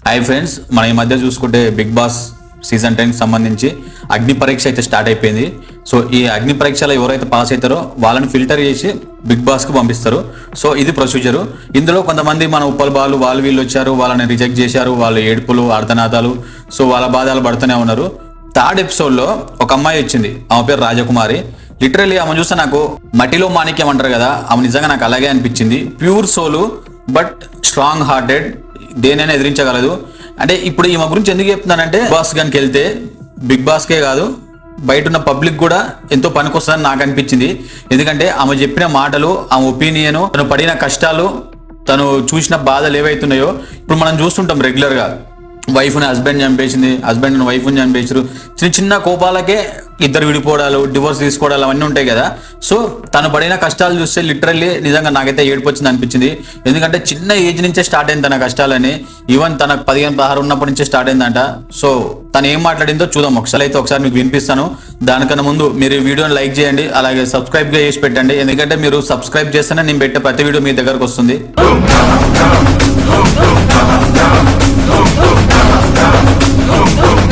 Hi friends, మనం ఈ మధ్య చూసుకుంటే బిగ్ బాస్ సీజన్ 10 సంబంధించి అగ్ని పరీక్ష అయితే స్టార్ట్ అయిపోయింది. సో ఈ అగ్ని పరీక్షలో ఎవరైతే పాస్ అవుతారో వాళ్ళని ఫిల్టర్ చేసి బిగ్ బాస్కి పంపిస్తారు. సో ఇది ప్రొసీజరు. ఇందులో కొంతమంది మన ఉప్పల్ బాలు వాళ్ళు వీళ్ళు వచ్చారు, వాళ్ళని రిజెక్ట్ చేశారు, వాళ్ళు ఏడుపులు ఆర్తనాదాలు, సో వాళ్ళ బాధలు పడుతూనే ఉన్నారు. థర్డ్ ఎపిసోడ్లో ఒక అమ్మాయి వచ్చింది, ఆమె పేరు రాజకుమారి. లిటరల్లీ ఆమె చూస్తే నాకు మట్టిలో మాణిక్యం అంటారు కదా, ఆమె నిజంగా నాకు అలాగే అనిపించింది. ప్యూర్ సోలు బట్ స్ట్రాంగ్ హార్టెడ్, దేనైనా ఎదిరించగలదు. అంటే ఇప్పుడు ఈమె గురించి ఎందుకు చెప్తున్నానంటే, బాస్ గనికి వెళ్తే బిగ్ బాస్కే కాదు బయట ఉన్న పబ్లిక్ కూడా ఎంతో పనికొస్తుందని నాకు అనిపించింది. ఎందుకంటే ఆమె చెప్పిన మాటలు, ఆమె ఒపీనియన్, తను పడిన కష్టాలు, తను చూసిన బాధలు ఏవైతున్నాయో ఇప్పుడు మనం చూస్తుంటాం రెగ్యులర్గా. వైఫ్ని హస్బెండ్ చంపేసింది, హస్బెండ్ని వైఫ్ని చంపేసారు, చిన్న చిన్న కోపాలకే ఇద్దరు విడిపోవడాలు, డివోర్స్ తీసుకోవడాలు అవన్నీ ఉంటాయి కదా. సో తను పడిన కష్టాలు చూస్తే లిటరల్లీ నిజంగా నాకైతే ఏడుపు వచ్చింది అనిపించింది. ఎందుకంటే చిన్న ఏజ్ నుంచే స్టార్ట్ అయింది తన కష్టాలని. ఈవెన్ తనకు 15-16 ఉన్నప్పటి నుంచే స్టార్ట్ అయిందంట. సో తను ఏం మాట్లాడిందో చూద్దాం ఒకసారి మీకు వినిపిస్తాను. దానికన్నా ముందు మీరు ఈ వీడియోని లైక్ చేయండి, అలాగే సబ్స్క్రైబ్ చేసి పెట్టండి. ఎందుకంటే మీరు సబ్స్క్రైబ్ చేస్తేనే నేను పెట్టే ప్రతి వీడియో మీ దగ్గరకు వస్తుంది.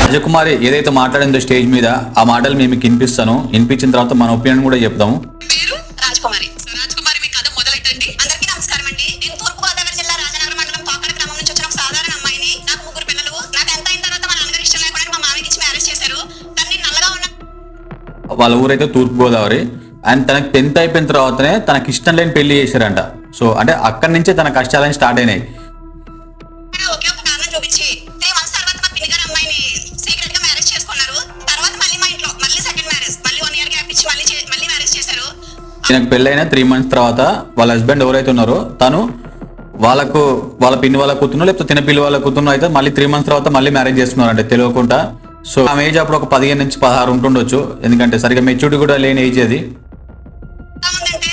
రాజకుమారి ఏదైతే మాట్లాడిందో స్టేజ్ మీద, ఆ మాటలు మేము వినిపిస్తాను. వినిపించిన తర్వాత మన ఒపీనియన్ కూడా చెప్తాము. రాజకుమారి మీ కథ మొదలెట్టండి. అందరికీ నమస్కారం అండి. నేను తూర్పు గోదావరి జిల్లా రాజనగరం మండలం తోకడ గ్రామం నుంచి వచ్చిన ఒక సాధారణ అమ్మాయిని. నాకు 3 పిల్లలు. నాకు ఎంత అయిన తర్వాత మా నాన్నగారు ఇష్టం లేకుండా మా మామయ్యకి ఇచ్చి మ్యారేజ్ చేశారు. తన్ని నల్లగా ఉన్న వాళ్ళ ఊరైతే తూర్పు గోదావరి. అండ్ తనకి 10th అయిపోయిన తర్వాతనే తనకి ఇష్టం లేని పెళ్లి చేశారంట. సో అంటే అక్కడి నుంచే తన కష్టాలని స్టార్ట్ అయినాయి. ఒకే ఒక కారణం చూపించి 3 months తర్వాత మా పిన్ని గారు అమ్మాయిని సీక్రెట్ గా మ్యారేజ్ చేసుకున్నారు. తర్వాత మళ్ళీ మా ఇంట్లో మళ్ళీ సెకండ్ మ్యారేజ్, మళ్ళీ 1 year గ్యాప్ ఇచ్చి మళ్ళీ మ్యారేజ్ చేశారు. ఈయనకు పెళ్ళైన 3 months తర్వాత వాళ్ళ హస్బెండ్ ఎవరైతే ఉన్నారో తను వాళ్ళ పిన్ని వాళ్ళ కూతురు లేకపోతే తిన పిల్లి వాళ్ళ కూతురు అయితే మళ్ళీ 3 months తర్వాత మళ్ళీ మ్యారేజ్ చేస్తున్నారంటే తెలియకుండా. సో ఆమె ఏజ్ అప్పుడు ఒక 15 నుంచి 16 ఉంటుండొచ్చు, ఎందుకంటే సరిగ్గా మెచ్యూరిటీ కూడా లేని ఏజ్ అది. అంటే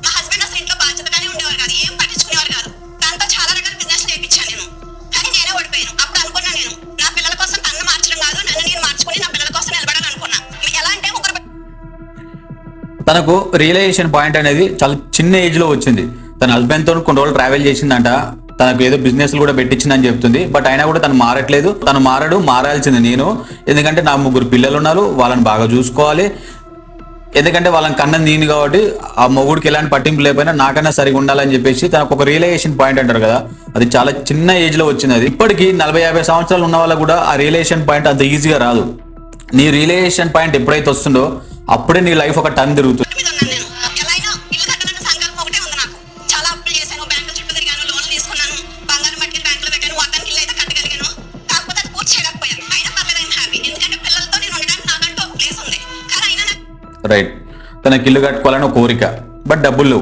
మా హస్బెండ్ అసలు ఇంట్లో బాధ్యతగానే ఉండేవారు కాదు, ఏం పట్టించుకునేవారు కాదు. దాంతో చాలా రకాల బిజినెస్ చేయించాను నేను, కానీ నేనే ఓడిపోయాను. అప్పుడు అనుకున్నా నేను నా పిల్లల కోసం తన్ను మార్చడం కాదు, నన్ను నేను మార్చుకుని నా పిల్లల కోసం నిలబడాలని అనుకున్నా. ఎలా అంటే తనకు రియలైజేషన్ పాయింట్ అనేది చాలా చిన్న ఏజ్ లో వచ్చింది. తన హస్బెండ్ తో కొన్ని రోజులు ట్రావెల్ చేసిందంట, తనకు ఏదో బిజినెస్ కూడా పెట్టించిందని చెప్తుంది. బట్ అయినా కూడా తను మారట్లేదు. తను మారాల్సింది నేను. ఎందుకంటే నా 3 పిల్లలు ఉన్నారు, వాళ్ళని బాగా చూసుకోవాలి. ఎందుకంటే వాళ్ళని కన్న నేను కాబట్టి ఆ మొగుడికి ఎలాంటి పట్టింపు లేకపోయినా నాకన్నా సరిగా ఉండాలని చెప్పేసి తనకు ఒక రియలైజేషన్ పాయింట్ అంటారు కదా, అది చాలా చిన్న ఏజ్ లో వచ్చింది. అది ఇప్పటికీ 40-50 సంవత్సరాలు ఉన్న వాళ్ళకు కూడా ఆ రియలైజేషన్ పాయింట్ అంత ఈజీగా రాదు. నీ రియలైజేషన్ పాయింట్ ఎప్పుడైతే వస్తుందో అప్పుడే నీ లైఫ్ ఒక టర్న్ తిరుగుతుంది. రైట్, తనకి ఇల్లు కట్టుకోవాలని ఒక కోరిక, బట్ డబ్బులు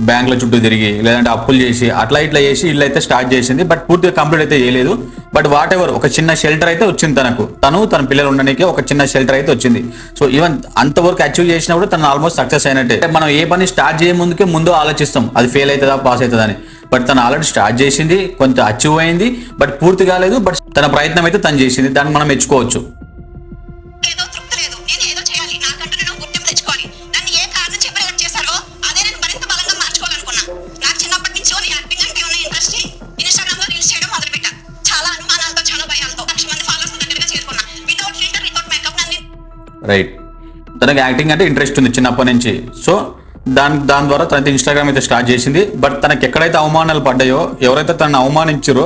బ్యాంకుల చుట్టూ తిరిగి లేదంటే అప్పులు చేసి అట్లా ఇట్లా చేసి ఇల్లు అయితే స్టార్ట్ చేసింది. బట్ పూర్తిగా కంప్లీట్ అయితే చేయలేదు. బట్ వాట్ ఎవర్ ఒక చిన్న షెల్టర్ అయితే వచ్చింది తనకు. తన పిల్లలు ఉండడానికి ఒక చిన్న షెల్టర్ అయితే వచ్చింది. సో ఈవెన్ అంతవరకు అచీవ్ చేసినప్పుడు తను ఆల్మోస్ట్ సక్సెస్ అయినట్టే. మనం ఏ పని స్టార్ట్ చేయ ముందు ఆలోచిస్తాం అది ఫెయిల్ అవుతుందా పాస్ అవుతుందా అని. బట్ తను ఆల్రెడీ స్టార్ట్ చేసింది, కొంచెం అచీవ్ అయింది, బట్ పూర్తి కాలేదు. బట్ తన ప్రయత్నం అయితే తను చేసింది, దాన్ని మనం మెచ్చుకోవచ్చు. రైట్, తనకి యాక్టింగ్ అంటే ఇంట్రెస్ట్ ఉంది చిన్నప్పటి నుంచి. సో దాని ద్వారా తనైతే ఇన్స్టాగ్రామ్ అయితే స్టార్ట్ చేసింది. బట్ తనకి ఎక్కడైతే అవమానాలు పడ్డాయో, ఎవరైతే తనను అవమానించారో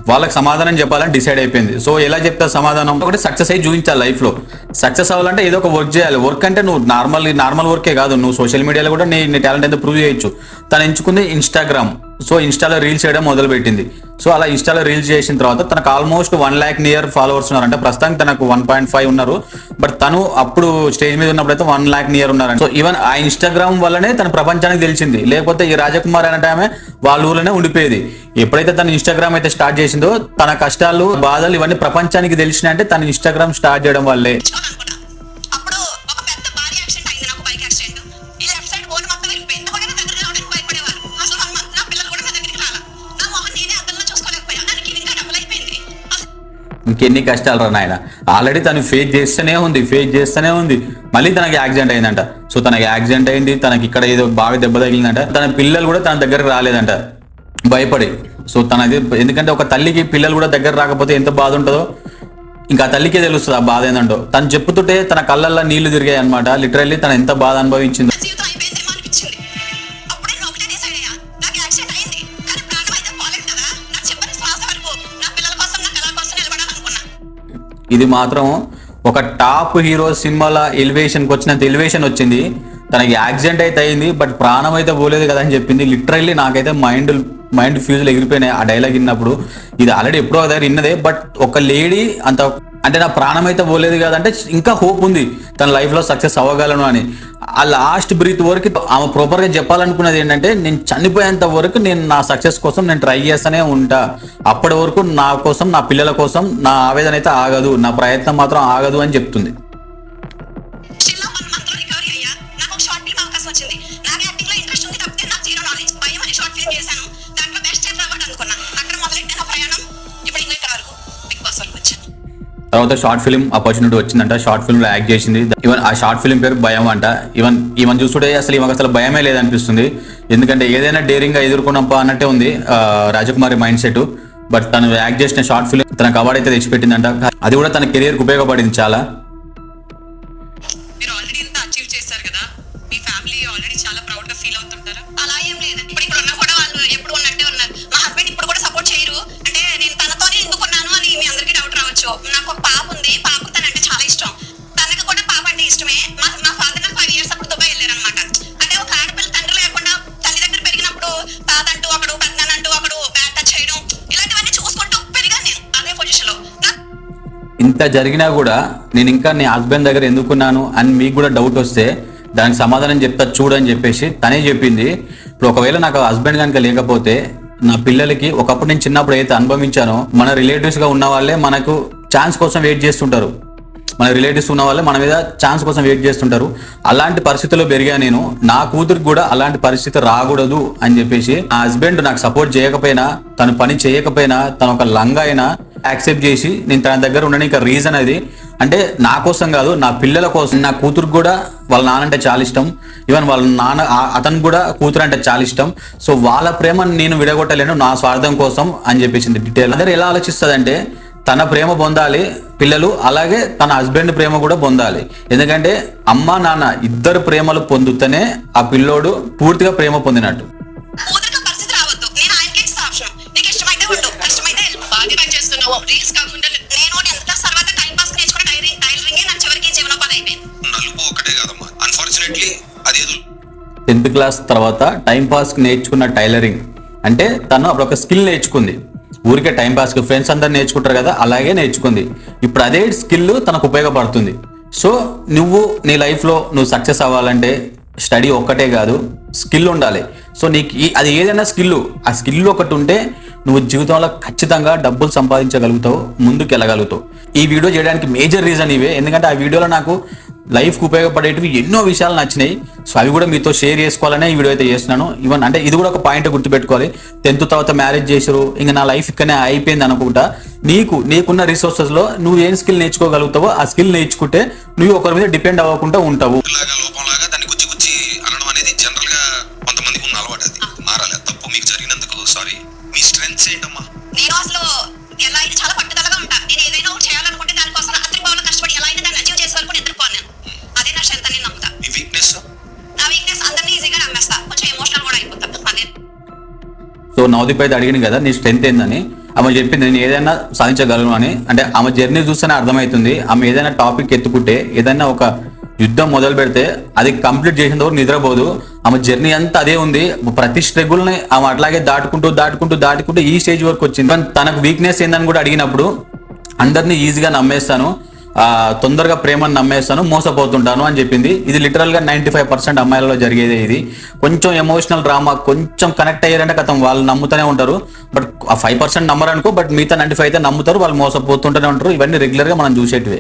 వాళ్ళకి సమాధానం చెప్పాలని డిసైడ్ అయిపోయింది. సో ఎలా చెప్తా సమాధానం, ఒకటి సక్సెస్ అయ్యి చూపించాలి. లైఫ్లో సక్సెస్ అవ్వాలంటే ఏదో ఒక వర్క్ చేయాలి. వర్క్ అంటే నువ్వు నార్మల్ వర్కే కాదు, నువ్వు సోషల్ మీడియాలో కూడా నీ టాలెంట్ అయితే ప్రూవ్ చేయొచ్చు. తను ఎంచుకుంది ఇన్స్టాగ్రామ్. సో ఇన్స్టాలో రీల్స్ చేయడం మొదలుపెట్టింది. సో అలా ఇన్స్టాలో రీల్స్ చేసిన తర్వాత తనకు ఆల్మోస్ట్ 1 lakh నియర్ ఫాలోవర్స్ ఉన్నారంటే. ప్రస్తుతానికి తనకు 1.5 ఉన్నారు. బట్ తను అప్పుడు స్టేజ్ మీద ఉన్నప్పుడు అయితే 1 lakh నియర్ ఉన్నారంట. సో ఈవెన్ ఆ ఇన్స్టాగ్రామ్ వల్లనే తన ప్రపంచానికి తెలిసింది. లేకపోతే ఈ రాజకుమారి అనే ఆమె వాళ్ళ ఊర్లోనే ఉండిపోయేది. ఎప్పుడైతే తను ఇన్స్టాగ్రామ్ అయితే స్టార్ట్ చేసిందో తన కష్టాలు, బాధలు ఇవన్నీ ప్రపంచానికి తెలిసినాయంటే తను ఇన్స్టాగ్రామ్ స్టార్ట్ చేయడం వల్లే. ఇంకెన్ని కష్టాలు రా నాయన. ఆల్రెడీ తను ఫేస్ చేస్తూనే ఉంది. మళ్ళీ తనకి యాక్సిడెంట్ అయిందంట. సో తనకి యాక్సిడెంట్ అయింది, తనకి ఇక్కడ ఏదో బాగా దెబ్బ తగిలిందంట. తన పిల్లలు కూడా తన దగ్గరకు రాలేదంట భయపడి. సో తనది ఎందుకంటే ఒక తల్లికి పిల్లలు కూడా దగ్గర రాకపోతే ఎంత బాధ ఉంటుందో ఇంకా తల్లికే తెలుస్తుంది ఆ బాధ ఏంటంటో. తను చెప్పుతుంటే తన కళ్ళల్లో నీళ్లు తిరిగాయి అనమాట. లిటరల్లీ తను ఎంత బాధ అనుభవించిందో. జీవితం అయిపోయిందేమో అనిపించింది. అప్పుడే నేను ఒకటే డిసైడ్ అయ్యా, నాకు యాక్సిడెంట్ అయింది కానీ ప్రాణం అయితే పోలేదు కదా, నా చివరి శ్వాస వరకు నా పిల్లల కోసం నా కళ కోసం నిలబడాలనుకున్నా. ఇది మాత్రం ఒక టాప్ హీరో సినిమాల ఎలివేషన్కి వచ్చినంత ఎలివేషన్ వచ్చింది. తనకి యాక్సిడెంట్ అయితే అయింది బట్ ప్రాణం అయితే పోలేదు కదా అని చెప్పింది. లిటరల్లీ నాకైతే మైండ్ ఫ్యూజ్లు ఎగిరిపోయినాయి ఆ డైలాగ్ విన్నప్పుడు. ఇది ఆల్రెడీ ఎప్పుడో ఒక దగ్గర విన్నదే, బట్ ఒక లేడీ అంత అంటే నా ప్రాణం అయితే పోలేదు కదంటే ఇంకా హోప్ ఉంది తన లైఫ్లో సక్సెస్ అవ్వగలను అని. ఆ లాస్ట్ బ్రీత్ వరకు ఆమె ప్రాపర్గా చెప్పాలనుకున్నది ఏంటంటే, నేను చనిపోయేంత వరకు నేను నా సక్సెస్ కోసం నేను ట్రై చేస్తూనే ఉంటా, అప్పటి వరకు నా కోసం నా పిల్లల కోసం నా ఆవేదన అయితే ఆగదు, నా ప్రయత్నం మాత్రం ఆగదు అని చెప్తుంది. చిన్న 1 month లో రికవరీ అయ్యా. నాకు ఒక షార్ట్ ఫిల్మ్ అవకాశం వచ్చింది. నాకు యాక్టింగ్ లో ఇంట్రెస్ట్ ఉంది తప్పితే నాకు జీరో నాలెడ్జ్. భయం అని షార్ట్ ఫిల్మ్ చేశాను. దాంట్లో బెస్ట్ యాక్టర్ అవార్డు అనుకున్నా. అక్కడ మొదలెట్టిన నా ప్రయాణం ఇప్పుడు ఇంకా ఇక్కడ వరకు బిగ్ బాస్ వరకు వచ్చాను. తర్వాత షార్ట్ ఫిల్మ్ ఆపర్చునిటీ వచ్చిందంట. షార్ట్ ఫిల్మ్ లో యాక్ట్ చేసింది. ఈవెన్ ఆ షార్ట్ ఫిల్మ్ పేరు భయం అంట. ఈవెన్ చూస్తుంటే అసలు భయమే లేదనిపిస్తుంది. ఎందుకంటే ఏదైనా డేరింగ్ గా ఎదుర్కొన్నప్ప అన్నట్టే ఉంది రాజకుమారి మైండ్ సెట్. బట్ తను యాక్ట్ చేసిన షార్ట్ ఫిల్మ్ తనకు అవార్డు అయితే తెచ్చిపెట్టిందంట. అది కూడా తన కెరీర్ కు ఉపయోగపడింది చాలా. మీరు ఆల్రెడీ ఇంత అచీవ్ చేశారు కదా, మీ ఫ్యామిలీ ఆల్రెడీ చాలా ప్రౌడ్ గా ఫీల్ అవుతుంటారా? అలా ఏం లేదు. ఇప్పుడు ఇక్కడ ఉన్నా కూడా వాళ్ళు ఎప్పుడు ఉన్నట్టే ఉన్నారు. మా హస్బెండ్ ఇప్పుడు కూడా సపోర్ట్ చేయరు. అంటే నేను తనతోనే ఎందుకున్నాను అని మీ అందరికీ డౌట్ రావచ్చు. నాకు ఒక పాప ఉంది. పాపకు తనంటే చాలా ఇష్టం. తనకు కూడా పాప అంటే ఇష్టమే. మా ఫాదర్ నాకు 5 years అప్పుడు దుబాయ్ వెళ్ళారనమాట. అంటే ఒక ఆడపిల్ల తండ్రి లేకుండా తల్లి దగ్గర పెరిగినప్పుడు తాతంటూ ఒకడు పెద్దనంటూ ఒకడు బ్యాడ్ టచ్ చేయడం ఇలాంటివన్నీ చూసుకుంటూ పెరిగాను నేను అదే పొజిషన్ లో. ఇంత జరిగినా కూడా నేను ఇంకా నీ హస్బెండ్ దగ్గర ఎందుకున్నాను అని మీకు కూడా డౌట్ వస్తే దానికి సమాధానం చెప్తా చూడని చెప్పేసి తనే చెప్పింది. ఇప్పుడు ఒకవేళ నాకు హస్బెండ్ కనుక లేకపోతే నా పిల్లలకి ఒకప్పుడు నేను చిన్నప్పుడు అయితే అనుభవించానో, మన రిలేటివ్స్ గా ఉన్న వాళ్ళే మనకు ఛాన్స్ కోసం వెయిట్ చేస్తుంటారు. మన రిలేటివ్స్ ఉన్న వాళ్ళే మన మీద ఛాన్స్ కోసం వెయిట్ చేస్తుంటారు. అలాంటి పరిస్థితుల్లో పెరిగా నేను. నా కూతురికి కూడా అలాంటి పరిస్థితి రాకూడదు అని చెప్పేసి నా హస్బెండ్ నాకు సపోర్ట్ చేయకపోయినా, తను పని చేయకపోయినా, తను ఒక లంగా అయినా యాక్సెప్ట్ చేసి నేను తన దగ్గర ఉండడానికి రీజన్ అది. అంటే నా కోసం కాదు, నా పిల్లల కోసం. నా కూతురికి కూడా వాళ్ళ నాన్న అంటే చాలా ఇష్టం. ఈవెన్ వాళ్ళ నాన్న అతను కూడా కూతురు అంటే చాలా ఇష్టం. సో వాళ్ళ ప్రేమను నేను విడగొట్టలేను నా స్వార్థం కోసం అని చెప్పేసింది. డీటెయిల్ అందరూ ఎలా ఆలోచిస్తుందంటే, తన ప్రేమ పొందాలి పిల్లలు, అలాగే తన హస్బెండ్ ప్రేమ కూడా పొందాలి. ఎందుకంటే అమ్మ నాన్న ఇద్దరు ప్రేమలు పొందుతూనే ఆ పిల్లోడు పూర్తిగా ప్రేమ పొందినట్టు. కూతురికి పరిస్థితి రావద్దు. నేను ఆయనకి ఇస్తా ఆప్షన్. నీకు ఇష్టమైతే ఉండు, కష్టమైతే వెళ్ళు. బాగా పని చేస్తున్నావు. రీల్స్ కాకుండా నేను 10th క్లాస్ తర్వాత టైం పాస్ నేర్చుకున్న టైలరింగే నాకు చివరికి జీవనోపాధి అయిపోయింది. నలుపు ఒకటే కాదమ్మా, అన్ఫార్చునేట్లీ అదేదో 10th క్లాస్ తర్వాత టైం పాస్ నేర్చుకున్న టైలరింగ్ అంటే తను అప్పుడు ఒక స్కిల్ నేర్చుకుంది. ఊరికే టైం పాస్ కి ఫ్రెండ్స్ అందరు నేర్చుకుంటారు కదా, అలాగే నేర్చుకుంది. ఇప్పుడు అదే స్కిల్ తనకు ఉపయోగపడుతుంది. సో నువ్వు నీ లైఫ్లో నువ్వు సక్సెస్ అవ్వాలంటే స్టడీ ఒక్కటే కాదు, స్కిల్ ఉండాలి. సో నీకు అది ఏదైనా స్కిల్, ఆ స్కిల్ ఒకటి ఉంటే నువ్వు జీవితంలో ఖచ్చితంగా డబ్బులు సంపాదించగలుగుతావు, ముందుకు వెళ్ళగలుగుతావు. ఈ వీడియో చేయడానికి మేజర్ రీజన్ ఇవే. ఎందుకంటే ఆ వీడియోలో నాకు లైఫ్కి ఉపయోగపడేటివి ఎన్నో విషయాలు నచ్చినాయి. సో అవి కూడా మీతో షేర్ చేసుకోవాలనే ఈ వీడియో అయితే చేస్తున్నాను. ఈవెన్ అంటే ఇది కూడా ఒక పాయింట్ గుర్తుపెట్టుకోవాలి. 10th తర్వాత మ్యారేజ్ చేసారు, ఇంకా నా లైఫ్ ఇక్కడనే అయిపోయింది అనుకుంటా. నీకున్న రిసోర్సెస్లో నువ్వు ఏం స్కిల్ నేర్చుకోగలుగుతావో ఆ స్కిల్ నేర్చుకుంటే నువ్వు ఒకరి మీద డిపెండ్ అవ్వకుండా ఉంటావు. లాగా లోపంలాగా దాన్ని గుచ్చి అనడం అనేది జనరల్ గా కొంతమందికి ఉన్న అలవాటు. అది మారాలి. తప్పు మీకు జరిగినందుకు సారీ. మీ స్ట్రెంగ్త్స్ ఏంటమ్మా? నేను అసలు ఎలా అయితే చాలా పట్టుదలగా ఉంటా. నేను ఏదైనా ఒకటి చేయాలనుకుంటే దానికోసం రాత్రి పగలు కష్టపడి ఎలా అయినా దాన్ని అచీవ్ చేసే వరకు నిద్రపోను నేను. అదే నా స్ట్రెంత్ అని నమ్ముతా. మీ వీక్నెస్? నా వీక్నెస్ అందరినీ ఈజీగా నమ్మేస్తా. కొంచెం ఎమోషనల్ కూడా అయిపోతా. అదే సో నవదీప్ అయితే అడిగింది కదా నీ స్ట్రెంత్ ఏందని. ఆమె చెప్పింది నేను ఏదైనా సాధించగలను అని. అంటే ఆమె జర్నీ చూస్తేనే అర్థమవుతుంది. ఆమె ఏదైనా టాపిక్ ఎత్తుకుంటే, ఏదైనా ఒక యుద్ధం మొదలు పెడితే అది కంప్లీట్ చేసిన వరకు నిద్రపోదు. ఆమె జర్నీ అంతా అదే ఉంది. ప్రతి స్ట్రగుల్ని ఆమె అట్లాగే దాటుకుంటూ ఈ స్టేజ్ వరకు వచ్చింది. తనకు వీక్నెస్ ఏందని కూడా అడిగినప్పుడు అందరినీ ఈజీగా నమ్మేస్తాను, తొందరగా ప్రేమను నమ్మేస్తాను, మోసపోతుంటాను అని చెప్పింది. ఇది లిటరల్గా 95% అమ్మాయిలలో జరిగేదే. ఇది కొంచెం ఎమోషనల్ డ్రామా, కొంచెం కనెక్ట్ అయ్యారంటే కథం వాళ్ళు నమ్ముతూనే ఉంటారు. బట్ ఆ 5% నమ్మరు అనుకో, బట్ మిగతా 95 అయితే నమ్ముతారు, వాళ్ళు మోసపోతుంటూనే ఉంటారు. ఇవన్నీ రెగ్యులర్గా మనం చూసేటివే.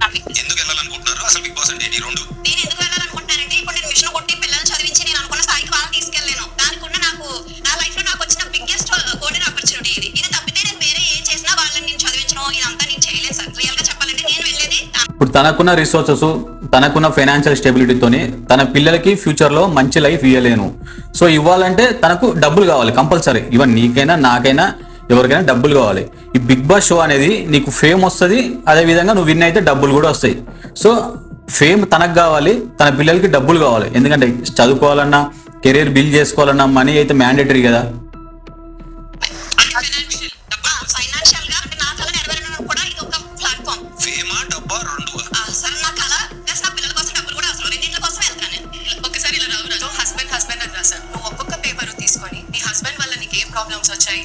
నా వీక్నెస్. ఎందుకు వెళ్ళాలనుకుంటున్నారు అసలు బిగ్ బాస్ అంటే ఏంటి? రెండు నేను ఎందుకు వెళ్ళాలనుకుంటున్నానంటే, ఇప్పుడు నేను మిషన్ కొట్టి పిల్లల్ని చదివించి నేను అనుకున్న స్థాయికి వాళ్ళని తీసుకెళ్ళలేను. దానికి ఉన్న నాకు నా లైఫ్ లో నాకు వచ్చిన బిగ్గెస్ట్ గోల్డెన్ ఆపర్చునిటీ ఇది. ఇది తప్పితే నేను వేరే ఏం చేసినా వాళ్ళని నేను చదివించడం ఇదంతా నేను చేయలేదు సార్. రియల్ గా చెప్పాలంటే నేను వెళ్ళేది ఇప్పుడు తనకున్న రిసోర్సెస్ తనకున్న ఫైనాన్షియల్ స్టెబిలిటీతోని తన పిల్లలకి ఫ్యూచర్లో మంచి లైఫ్ ఇవ్వలేను. సో ఇవ్వాలంటే తనకు డబ్బులు కావాలి కంపల్సరీ. ఈవెన్ నీకైనా నాకైనా ఎవరికైనా డబ్బులు కావాలి. ఈ బిగ్ బాస్ షో అనేది నీకు ఫేమ్ వస్తుంది, అదేవిధంగా నువ్వు విన్ అయితే డబ్బులు కూడా వస్తాయి. సో ఫేమ్ తనకు కావాలి, తన పిల్లలకి డబ్బులు కావాలి. ఎందుకంటే చదువుకోవాలన్నా కెరీర్ బిల్డ్ చేసుకోవాలన్నా మనీ అయితే మ్యాండేటరీ కదా. ఫైనాన్షియల్ గా అంటే నా కళ నెరవేరడం కూడా ఇది ఒక ప్లాట్ఫామ్. ఫేమా డబ్బా రెండుగా? సరే నా కళ ప్లస్ నా పిల్లల కోసం డబ్బులు కూడా అవసరం. రెండింటి కోసం వెళ్తాను నేను. ఒకసారి ఇలా రావు హస్బెండ్ అని రాశాను. నువ్వు ఒక్కొక్క పేపర్ తీసుకొని నీ హస్బెండ్ వల్ల నీకు ఏం ప్రాబ్లమ్స్ వచ్చాయి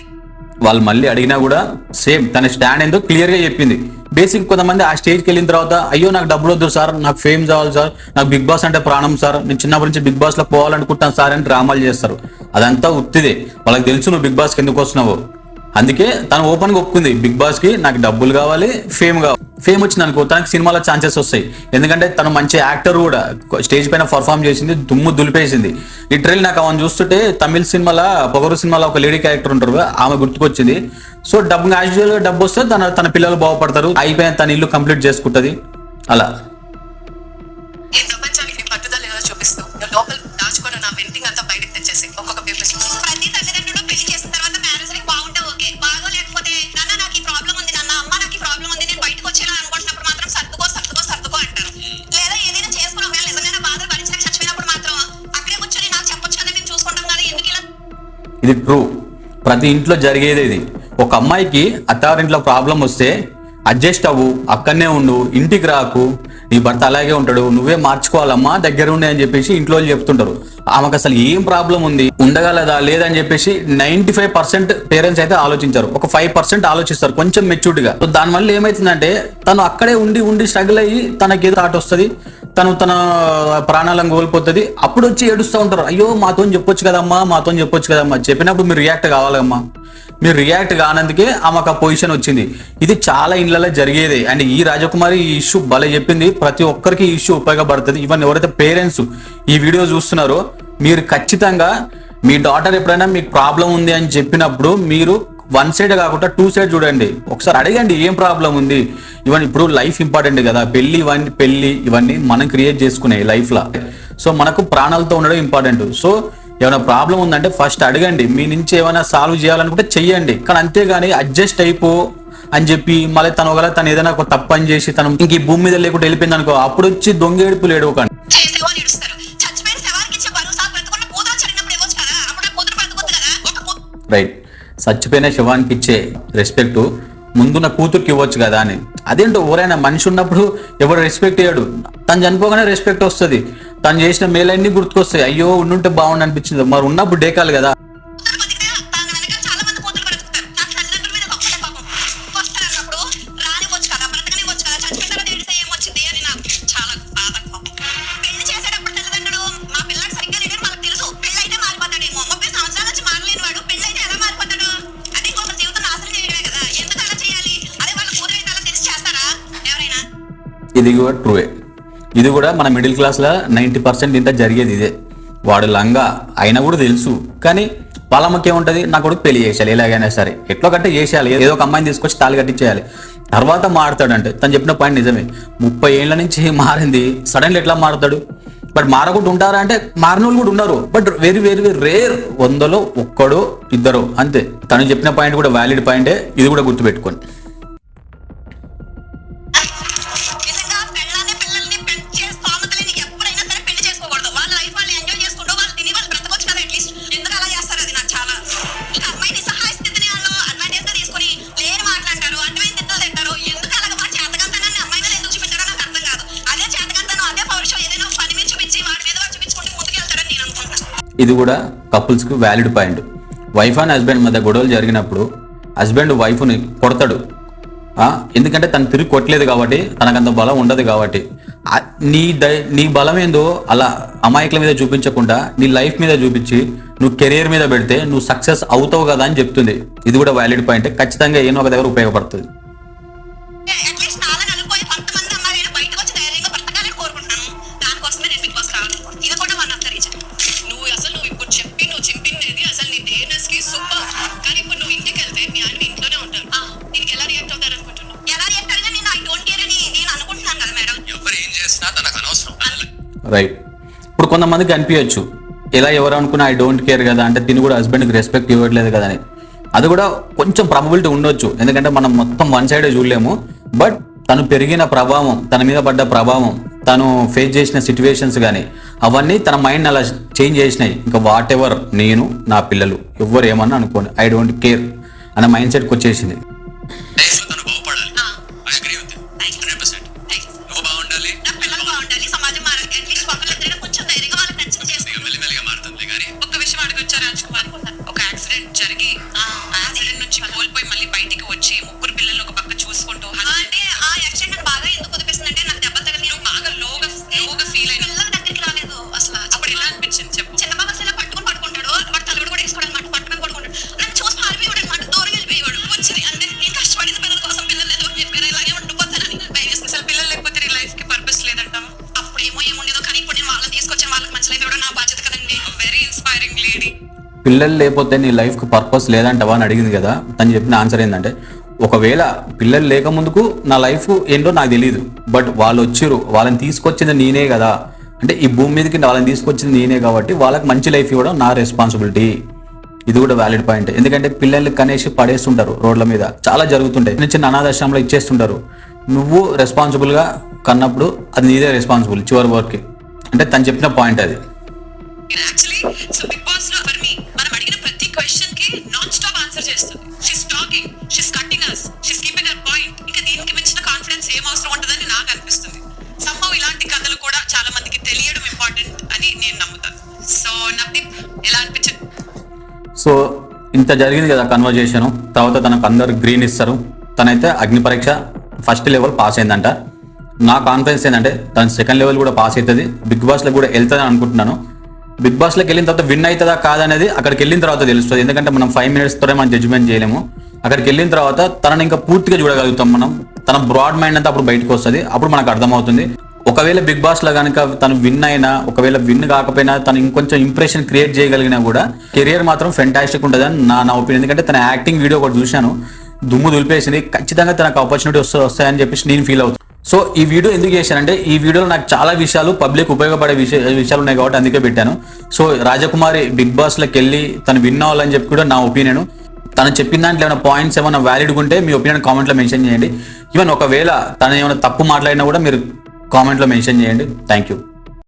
వాళ్ళు మళ్ళీ అడిగినా కూడా సేమ్ తన స్టాండ్ ఏందో క్లియర్గా చెప్పింది. బేసిక్ కొంతమంది ఆ స్టేజ్కి వెళ్ళిన తర్వాత అయ్యో నాకు డబ్బులు వద్దు సార్, నాకు ఫేమ్ కావాలి సార్, నాకు బిగ్ బాస్ అంటే ప్రాణం సార్, నేను చిన్నప్పటి నుంచి బిగ్ బాస్లో పోవాలనుకుంటాను సార్ అని డ్రామాలు చేస్తారు. అదంతా ఉత్తిదే. వాళ్ళకి తెలుసు నువ్వు బిగ్ బాస్కి ఎందుకు వస్తున్నావు. అందుకే తను ఓపెన్గా ఒప్పుకుంది, బిగ్ బాస్కి నాకు డబ్బులు కావాలి, ఫేమ్ కావాలి. ఫేమ్ వచ్చింది అనుకో తనకి సినిమాలో ఛాన్సెస్ వస్తాయి. ఎందుకంటే తను మంచి యాక్టర్ కూడా, స్టేజ్ పైన పర్ఫామ్ చేసింది, దుమ్ము దులిపేసింది. లిటరల్లీ నాకు ఆమెను చూస్తుంటే తమిళ సినిమాలో పొగరు సినిమాలో ఒక లేడీ క్యారెక్టర్ ఉంటారు, ఆమె గుర్తుకొచ్చింది. సో డబ్బు యాక్చువల్గా డబ్బు వస్తే తన పిల్లలు బాగుపడతారు, అయిపోయిన తన ఇల్లు కంప్లీట్ చేసుకుంటుంది. అలా ఈ ప్రపంచానికి నీ పట్టుదల ఏదో చూపిస్తూ నువ్వు లోపల దాచుకొని నా వెంటింగ్ అంతా బయటకు తెచ్చేసి ఒక్కొక్క పేపర్ ప్రతి తల్లిదండ్రులు పెళ్లి చేసిన తర్వాత మ్యారేజ్ లైఫ్ బాగుంటే ఓకే, బాగోలేకపోతే నాన్న నాకు ఈ ప్రాబ్లం ఉంది, నాన్న అమ్మ నాకు ఈ ప్రాబ్లం ఉంది, నేను బయటకు వచ్చేలా అనుకుంటున్నప్పుడు మాత్రం సర్దుకో అంటారు. లేదా ఏదైనా చేసుకుని ఒకవేళ నిజంగా బాధలు భరించలేక చచ్చిపోయినప్పుడు మాత్రం అక్కడే కూర్చొని నాకు చెప్పొచ్చు కదా, మేము చూసుకుంటాం కదా, ఎందుకు ఇలా. ఇది ట్రూ, ప్రతి ఇంట్లో జరిగేది ఇది. ఒక అమ్మాయికి అత్తారింట్లో ప్రాబ్లం వస్తే అడ్జస్ట్ అవ్వు, అక్కడనే ఉండు, ఇంటికి రాకు, నీ భర్త అలాగే ఉంటాడు, నువ్వే మార్చుకోవాలమ్మా, దగ్గర ఉండే అని చెప్పేసి ఇంట్లో వాళ్ళు చెప్తుంటారు. ఆమెకు అసలు ఏం ప్రాబ్లం ఉంది, ఉండగలదా లేదని చెప్పేసి 95% పేరెంట్స్ అయితే ఆలోచించారు. ఒక 5% ఆలోచిస్తారు కొంచెం మెచ్యూర్డ్గా. సో దానివల్ల ఏమవుతుందంటే తను అక్కడే ఉండి స్ట్రగుల్ అయ్యి తనకి ఏదో థాట్ వస్తుంది, తన ప్రాణాలను కోల్పోతుంది. అప్పుడు వచ్చి ఏడుస్తూ ఉంటారు, అయ్యో మాతో చెప్పొచ్చు కదమ్మా. చెప్పినప్పుడు మీరు రియాక్ట్ కావాలమ్మా. మీరు రియాక్ట్ కానందుకే ఆమెకు ఆ పొజిషన్ వచ్చింది. ఇది చాలా ఇండ్లలో జరిగేది. అండ్ ఈ రాజకుమారి ఈ ఇష్యూ భలే చెప్పింది. ప్రతి ఒక్కరికి ఈ ఇష్యూ ఉపయోగపడుతుంది. ఈవెన్ ఎవరైతే పేరెంట్స్ ఈ వీడియో చూస్తున్నారో మీరు ఖచ్చితంగా మీ డాటర్ ఎప్పుడైనా మీకు ప్రాబ్లం ఉంది అని చెప్పినప్పుడు మీరు 1 సైడ్ కాకుండా 2 సైడ్ చూడండి. ఒకసారి అడగండి ఏం ప్రాబ్లం ఉంది. ఇవన్నీ ఇప్పుడు లైఫ్ ఇంపార్టెంట్ కదా, పెళ్లి ఇవన్నీ మనం క్రియేట్ చేసుకునే లైఫ్లో. సో మనకు ప్రాణాలతో ఉండడం ఇంపార్టెంట్. సో ఏమైనా ప్రాబ్లం ఉందంటే ఫస్ట్ అడగండి, మీ నుంచి ఏమైనా సాల్వ్ చేయాలనుకుంటే చెయ్యండి. కానీ అంతేగాని అడ్జస్ట్ అయిపో అని చెప్పి మళ్ళీ తను ఏదైనా ఒక తప్పు పని చేసి తను ఇంక ఈ భూమి మీద లేకుండా వెళ్ళిపోయింది అనుకో, అప్పుడు వచ్చి దొంగ ఏడుపులు ఏడవకండి. చేసేవో నిడుస్తారు. చచ్చిపోయిన శవానికి ఇచ్చే బరువు సార్ బ్రతుకున్న కూతురు చడినప్పుడు ఇవ్వచ్చు కదా, అప్పుడు ఆ కూతురు బ్రతుకుతుంది కదా. రైట్, చచ్చిపోయిన శవానికి ఇచ్చే రెస్పెక్ట్ ముందున్న కూతురికి ఇవ్వచ్చు కదా అని. అదేంటో ఎవరైనా మనిషి ఉన్నప్పుడు ఎవరు రెస్పెక్ట్ ఇయ్యడు, తను చనిపోగానే రెస్పెక్ట్ వస్తుంది. తను చేసిన మేలన్నీ గుర్తుకొస్తాయి, అయ్యో ఉండుంటే బాగుండి అనిపించింది. మరి ఉన్నప్పుడు డేకాలి కదా. చాలా మంది కూతురు బ్రతుకుతారు, నాకు తల్లిదండ్రుల మీద ఒక్కటే పాపం వస్తారు అన్నప్పుడు రానివ్వచ్చు కదా, బ్రతకనివ్వచ్చు కదా. చచ్చిపోయిన తర్వాత ఏడిస్తే ఏమొచ్చింది అని నాకు చాలా బాధ. పెళ్లి చేసేటప్పుడు తల్లిదండ్రులు మా పిల్లడు సరిగ్గా లేడని మనకు తెలుసు, పెళ్లి అయితే మారిపోతాడేమో. 30 సంవత్సరాల నుంచి మారలేని వాడు పెళ్లి అయితే ఎలా మారిపోతాడు? అది ఇంకొక జీవితం నాశనం చేయడమే కదా. ఎందుకు అలా చేయాలి? అదే వాళ్ళ కూతురు అయితే అలా తెలిసి చేస్తారా ఎవరైనా? ఇది కూడా ట్రూవే. ఇది కూడా మన మిడిల్ క్లాస్లో 90% ఇంత జరిగేది ఇదే. వాడు లంగా అయినా కూడా తెలుసు, కానీ వాళ్ళమ్మకి ఏముంటుంది, నా కొడుకు పెళ్లి చేసేయాలి, ఎలాగైనా సరే ఎట్లా కట్టే చేసేయాలి, ఏదో ఒక అమ్మాయిని తీసుకొచ్చి తాళి కట్టించేయాలి, తర్వాత మారుతాడంటే. తను చెప్పిన పాయింట్ నిజమే. 30 ఏళ్ల నుంచి మారింది, సడన్లీ ఎట్లా మారుతాడు? బట్ మారకుండా ఉంటారా అంటే మారిన వాళ్ళు కూడా ఉన్నారు, but very very very rare. 100లో 1 2 అంతే. తను చెప్పిన పాయింట్ కూడా వ్యాలిడ్ పాయింటే, ఇది కూడా గుర్తుపెట్టుకోండి. నిజంగా పెళ్ళాన్ని పిల్లల్ని పెంచే స్థోమత లేని ఎప్పుడైనా సరే పెళ్లి చేసుకోకూడదు. వాళ్ళ లైఫ్ వాళ్ళు ఎంజాయ్ చేసుకుంటూ వాళ్ళు తిని వాళ్ళు బ్రతకొచ్చు కదా అట్లీస్ట్. ఎందుకు అలా చేస్తారు? అది నాకు చాలా ఇంకా అమ్మాయి నిస్సహాయ స్థితిని వాళ్ళు అడ్వాంటేజ్ గా తీసుకుని లేని మాట్లాడతారు, అడ్వాంటేజ్ తిట్టలు తింటారు. ఎందుకు అలాగ వాడు చేతకంతనాన్ని అమ్మాయి మీద ఎందుకు చూపించారో నాకు అర్థం కాదు. అదే చేతకంతనం అదే పౌరుషం ఏదైనా పని మీద చూపించి వాడి మీద వాడు చూపించుకుంటూ ముందుకెళ్తారని నేను అనుకుంటున్నాను. ఇది కూడా కపుల్స్కి valid point. Wife and husband మధ్య గొడవలు జరిగినప్పుడు హస్బెండ్ వైఫ్ని కొడతాడు, ఎందుకంటే తను తిరిగి కొట్టలేదు కాబట్టి, తనకంత బలం ఉండదు కాబట్టి. నీ బలం ఏందో అలా అమాయకుల మీద చూపించకుండా నీ లైఫ్ మీద చూపించి నువ్వు కెరీర్ మీద పెడితే నువ్వు సక్సెస్ అవుతావు కదా అని చెప్తుంది. ఇది కూడా వ్యాలిడ్ పాయింట్, ఖచ్చితంగా ఏదో ఒక దగ్గర ఉపయోగపడుతుంది. అట్లీస్ట్ నాలని అనుకోని కొంతమంది అమ్మాయిలు బయటకు వచ్చి ధైర్యంగా బ్రతకాలని కోరుకుంటున్నాను. దానికోసమే నేను బిగ్ బాస్ రావాలనుకుంటున్నాను. ఇది కూడా వన్ ఆఫ్ ద రీజన్. నువ్వు ఇప్పుడు చెప్పి నువ్వు చింపినది అసలు నీ డేర్నెస్ కి సూపర్. కానీ ఇప్పుడు నువ్వు ఇంటికి వెళ్తే మీ ఆయన ఇంట్లోనే ఉంటారు, దీనికి ఎలా రియాక్ట్ అవుతారు అనుకుంటున్నావు? ఎలా రియాక్ట్ అయినా నేను ఐ డోంట్ కేర్ అని నేను అనుకుంటున్నాను కదా మేడం. ఎవరు ఏం చేసినా తనకు అనవసరం. రైట్. ఇప్పుడు కొంతమందికి అనిపించచ్చు ఎలా ఎవరు అనుకున్నా ఐ డోంట్ కేర్ కదా, అంటే తిని కూడా హస్బెండ్కి రెస్పెక్ట్ ఇవ్వట్లేదు కదా అని. అది కూడా కొంచెం ప్రాబబిలిటీ ఉండొచ్చు, ఎందుకంటే మనం మొత్తం వన్ సైడే చూడలేము. బట్ తను పెరిగిన ప్రభావం, తన మీద పడ్డ ప్రభావం, తను ఫేస్ చేసిన సిచ్యువేషన్స్ కానీ అవన్నీ తన మైండ్ అలా చేంజ్ చేసినాయి. ఇంకా వాట్ ఎవర్ నేను నా పిల్లలు ఎవరు ఏమన్నా అనుకోండి, ఐ డోంట్ కేర్ అనే మైండ్ సెట్కి వచ్చేసింది. లైఫ్లో తను బాగుపడాలి. I agree with you. 100%. నువ్వు బాగుండాలి, నా పిల్లలు బాగుండాలి, సమాజం మారాలి. అట్లీస్ట్ ఒకరిద్దరైనా కొంచెం ధైర్యంగా వాళ్ళకి నచ్చింది చేసుకుంటారు. మెల్లిమెల్లిగా మారుతుంది కానీ ఒక్క విషయం అడగొచ్చా రాజ్ కుమార్? ఒక యాక్సిడెంట్ జరిగి ఆ యాక్సిడెంట్ నుంచి కోల్పోయి మళ్ళీ బయటికి వచ్చి ముగ్గురు పిల్లలు ఒక పక్క చూసుకుంటూ అంటే ఆ యాక్సిడెంట్ నాకు బాగా ఎందుకు కుదిపిస్తుందంటే నాకు దెబ్బలు తగిలి నువ్వు బాగా లోగా ఫీల్ అయిన పిల్లల దగ్గరికి రాలేదు అసలు. అప్పుడు ఎలా అనిపించింది చెప్పు? చిన్న బాబు అసలు పట్టుకుని పడుకుంటాడు, వాడు తలగడ కూడా వేసుకోవడం అనమాట, పట్టుకుని పడుకుంటాడు. నన్ను చూసి పారిపోయాడు అనమాట, దూరం వెళ్ళిపోయాడు. వచ్చింది అంటే నేను కష్టపడింది పిల్లల కోసం, పిల్లలు ఏదో చెప్పారు ఇలాగే ఉండిపోతానని భయం వేసింది. అసలు పిల్లలు లేకపోతే నీ లైఫ్ కి పర్పస్ లేదంటావా? అప్పుడు ఏముండేదో, కానీ ఇప్పుడు నేను వాళ్ళని తీసుకొచ్చిన వాళ్ళకి మంచి లైఫ్ ఇవ్వడం నా బాధ్యత కదండి. Very inspiring lady. పిల్లలు లేకపోతే నీ లైఫ్కి పర్పస్ లేదంటవా అని అడిగింది కదా. తను చెప్పిన ఆన్సర్ ఏంటంటే, ఒకవేళ పిల్లలు లేక ముందుకు నా లైఫ్ ఏంటో నాకు తెలియదు, బట్ వాళ్ళు వచ్చిర్రు, వాళ్ళని తీసుకొచ్చింది నేనే కదా, అంటే ఈ భూమి మీదకి వాళ్ళని తీసుకొచ్చింది నేనే కాబట్టి వాళ్ళకి మంచి లైఫ్ ఇవ్వడం నా రెస్పాన్సిబిలిటీ. ఇది కూడా వ్యాలిడ్ పాయింట్. ఎందుకంటే పిల్లల్ని కనేసి పడేస్తుంటారు రోడ్ల మీద, చాలా జరుగుతుంటాయి. చిన్న చిన్న అనాథాశ్రమంలో ఇచ్చేస్తుంటారు. నువ్వు రెస్పాన్సిబుల్గా కన్నప్పుడు అది నీదే రెస్పాన్సిబుల్ చివరి వరకు. అంటే తను చెప్పిన పాయింట్ అది. యాక్చువల్లీ సో బిగ్ బాస్ లో ఫర్ మీ మనం అడిగిన ప్రతి క్వశ్చన్ కి నాన్ స్టాప్ ఆన్సర్ చేస్తుంది. She's talking, she's cutting us, she's keeping her point. ఇంకా దీనికి మించిన కాన్ఫిడెన్స్ ఏం అవసరం ఉంటుందని నాకు అనిపిస్తుంది. సంభవ్ ఇలాంటి కథలు కూడా చాలా మందికి తెలియడం ఇంపార్టెంట్ అని నేను నమ్ముతాను. సో నవదీప్ ఎలా అనిపించింది? సో ఇంత జరిగింది కదా కన్వర్జేషన్, తర్వాత తనకు అందరు గ్రీన్ ఇస్తారు. తనైతే అగ్ని పరీక్ష ఫస్ట్ లెవెల్ పాస్ అయిందంట. నా కాన్ఫిడెన్స్ ఏంటంటే తను సెకండ్ లెవెల్ కూడా పాస్ అవుతుంది, బిగ్ బాస్లో కూడా వెళ్తుందని అనుకుంటున్నాను. బిగ్ బాస్లోకి వెళ్ళిన తర్వాత విన్ అవుతుందా కాదనేది అక్కడికి వెళ్ళిన తర్వాత తెలుస్తుంది. ఎందుకంటే మనం 5 minutes తోనే మనం జడ్జిమెంట్ చేయలేము. అక్కడికి వెళ్ళిన తర్వాత తనని ఇంకా పూర్తిగా చూడగలుగుతాం మనం. తన బ్రాడ్ మైండ్ అంతా అప్పుడు బయటకు వస్తుంది, అప్పుడు మనకు అర్థమవుతుంది. ఒకవేళ బిగ్ బాస్లో కనుక తను విన్ అయినా, ఒకవేళ విన్ కాకపోయినా, తను ఇంకొంచెం ఇంప్రెషన్ క్రియేట్ చేయగలిగినా కూడా కెరియర్ మాత్రం ఫెంటాస్టిక్ ఉంటుందని నా ఒపీనియన్. ఎందుకంటే తన యాక్టింగ్ వీడియో ఒకటి చూశాను, దుమ్ము దులిపేసింది. ఖచ్చితంగా తనకు ఆపర్చునిటీ వస్తాయని చెప్పేసి నేను ఫీల్ అవుతాను. సో ఈ వీడియో ఎందుకు చేశానంటే, ఈ వీడియోలో నాకు చాలా విషయాలు పబ్లిక్ ఉపయోగపడే విషయాలు ఉన్నాయి కాబట్టి అందుకే పెట్టాను. సో రాజకుమారి బిగ్ బాస్లోకి వెళ్ళి తను విన్ అవ్వాలని చెప్పి కూడా నా ఒపీనియన్. తను చెప్పిన దాంట్లో ఏమైనా పాయింట్స్ ఏమైనా వ్యాలిడ్ ఉంటే మీ ఒపీనియన్ కామెంట్లో మెన్షన్ చేయండి. ఈవెన్ ఒకవేళ తను ఏమైనా తప్పు మాట్లాడినా కూడా మీరు కామెంట్లో మెన్షన్ చేయండి. Thank you.